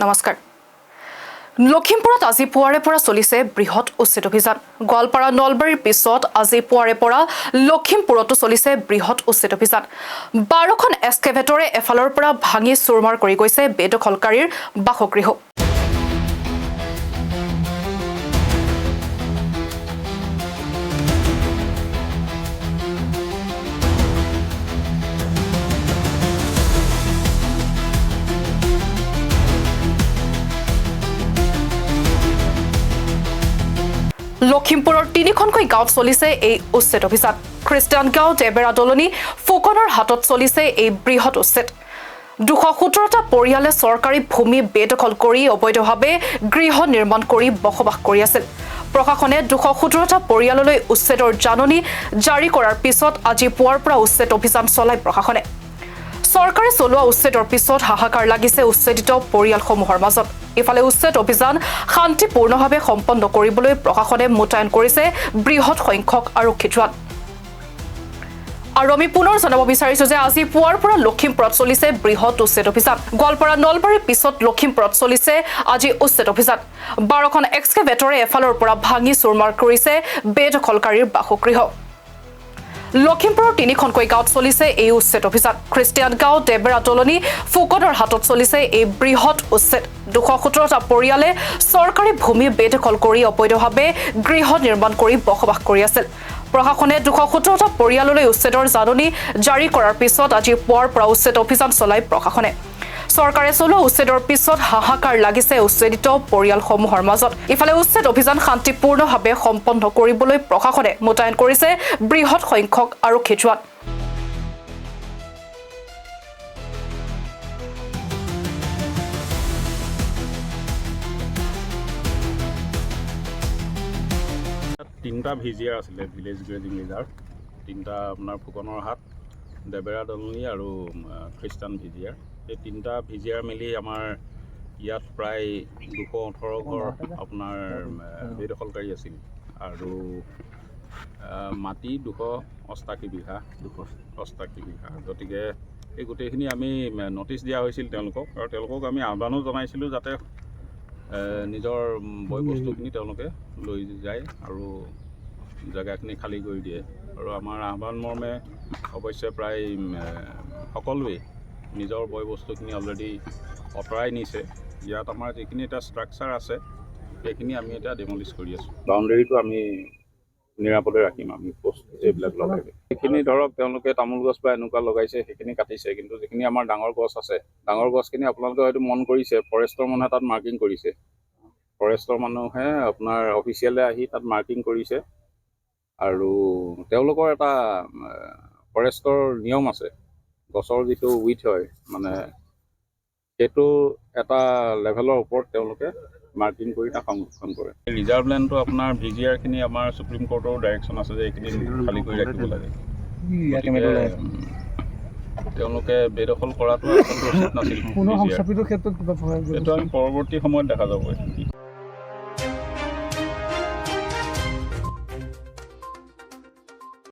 নমস্কাৰ লখিমপুৰত আজি পুৱাৰে পৰা চলিছে বৃহৎ উচ্ছেদ অভিযান গোৱালপাৰা নলবাৰীৰ পিছত আজি পুৱাৰে পৰা লখিমপুৰতো চলিছে বৃহৎ উচ্ছেদ অভিযান 12খন এক্সকেভেটৰে এফালৰ পৰা ভাঙি চুৰমাৰ কৰি গৈছে বেদখলকাৰীৰ বাসগৃহ লখিমপুৰৰ 3খনকৈ গাঁৱত চলিছে এই উচ্ছেদ অভিযান খ্ৰীষ্টান গাঁও দেবেৰা দলনি ফুকনৰ হাতত চলিছে এই বৃহৎ উচ্ছেদ 217টা পৰিয়ালে চৰকাৰী ভূমি বেদখল কৰি অবৈধভাৱে গৃহ নিৰ্মাণ কৰি বসবাস কৰি আছিল প্ৰশাসনে 217টা পৰিয়াললৈ উচ্ছেদৰ জাননী জাৰি কৰাৰ পিছত আজি পুৱাৰ পৰা উচ্ছেদ অভিযান চলাই প্ৰশাসনে চৰকাৰে চলোৱা উচ্ছেদৰ পিছত হাহাকাৰ লাগিছে উচ্ছেদিত পৰিয়ালসমূহৰ মাজত ইফালে উচ্ছেদ অভিযান শান্তিপূৰ্ণভাৱে সম্পন্ন কৰিবলৈ প্ৰশাসনে মোতায়েন কৰিছে বৃহৎ সংখ্যক আৰক্ষী জোৱান আৰু আমি পুনৰ জনাব বিচাৰিছো যে আজি পুৱাৰ পৰা লখিমপুৰত চলিছে বৃহৎ উচ্ছেদ অভিযান গোৱালপাৰা নলবাৰীৰ পিছত লখিমপুৰত চলিছে আজি উচ্ছেদ অভিযান 12খন এক্সকেভেটৰে এফালৰ পৰা ভাঙি চুৰমাৰ কৰিছে বেদখলকাৰীৰ বাসগৃহ লখিমপুৰৰ 3খনকৈ গাঁৱত চলিছে এই উচ্ছেদ অভিযান খ্ৰীষ্টিয়ান গাঁও দেবেৰা দলনি ফুকনৰ হাতত চলিছে এই বৃহৎ উচ্ছেদ 217টা পৰিয়ালে চৰকাৰী ভূমি বেদখল কৰি অবৈধভাৱে গৃহ নিৰ্মাণ কৰি বসবাস কৰি আছিল প্ৰশাসনে 217টা পৰিয়াললৈ উচ্ছেদৰ জাননী জাৰি কৰাৰ পিছত আজি পুৱাৰ পৰা উচ্ছেদ অভিযান চলাই প্ৰশাসনে চৰকাৰে চলোৱা উচ্ছেদৰ পিছত হাহাকাৰ লাগিছে উচ্ছেদিত পৰিয়ালসমূহৰ মাজত ইফালে উচ্ছেদ অভিযান শান্তিপূৰ্ণভাৱে সম্পন্ন কৰিবলৈ প্ৰশাসনে মোতায়েন কৰিছে বৃহৎ সংখ্যক আৰক্ষী জোৱান তিনিটা ভিজিয়াৰ আছিলে ভিলেজ গ্ৰেডিং ৰিজাৰ্ভ তিনিটা আপোনাৰ ফুকনৰ হাট দেবেৰা দলনি আৰু খ্ৰীষ্টান ভিজিয়াৰ এই তিনিটা ভিজিয়াৰ মিলি আমাৰ ইয়াত প্ৰায় 218 ঘৰ আপোনাৰ বেদখলকাৰী আছিল আৰু মাটি 288 বিঘা গতিকে এই গোটেইখিনি আমি নটিচ দিয়া হৈছিল তেওঁলোকক আৰু তেওঁলোকক আমি আহ্বানো জনাইছিলোঁ যাতে নিজৰ বয় বস্তুখিনি তেওঁলোকে লৈ যায় আৰু জেগাখিনি খালী কৰি দিয়ে আৰু আমাৰ আহ্বান মৰ্মে অৱশ্যে প্ৰায় সকলোৱে নিজৰ বয় বস্তুখিনি অলৰেডি আঁতৰাই নিছে ইয়াত আমাৰ যিখিনি এটা ষ্ট্ৰাকচাৰ আছে সেইখিনি আমি এতিয়া ডিমলিছ কৰি আছোঁ বাউণ্ডেৰীটো আমি নিৰাপদে ৰাখিম আমি পোষ্ট এইবিলাক লগাই সেইখিনি ধৰক তেওঁলোকে তামোল গছ বা এনেকুৱা লগাইছে সেইখিনি কাটিছে কিন্তু যিখিনি আমাৰ ডাঙৰ গছ আছে ডাঙৰ গছখিনি আপোনালোকে হয়তো মন কৰিছে ফৰেষ্টৰ মানুহে তাত মাৰ্কিং কৰিছে ফৰেষ্টৰ মানুহে আপোনাৰ অফিচিয়েলে আহি তাত মাৰ্কিং কৰিছে আৰু তেওঁলোকৰ এটা ফৰেষ্টৰ নিয়ম আছে গছৰ যিটো উইথ হয় মানে সেইটো এটা লেভেলৰ ওপৰত তেওঁলোকে মাৰ্কিং কৰি তাক সংৰক্ষণ কৰে ৰিজাৰ্ভ লেণ্ডটো আপোনাৰ ভিজিআৰখিনি আমাৰ সুপ্ৰিম কোৰ্টৰ ডাইৰেকশ্যন আছে যে এইখিনি খালী কৰি ৰাখিব লাগে তেওঁলোকে বেদখল কৰাটো আচলতে উচিত নাছিল সেইটো আমি পৰৱৰ্তী সময়ত দেখা যাব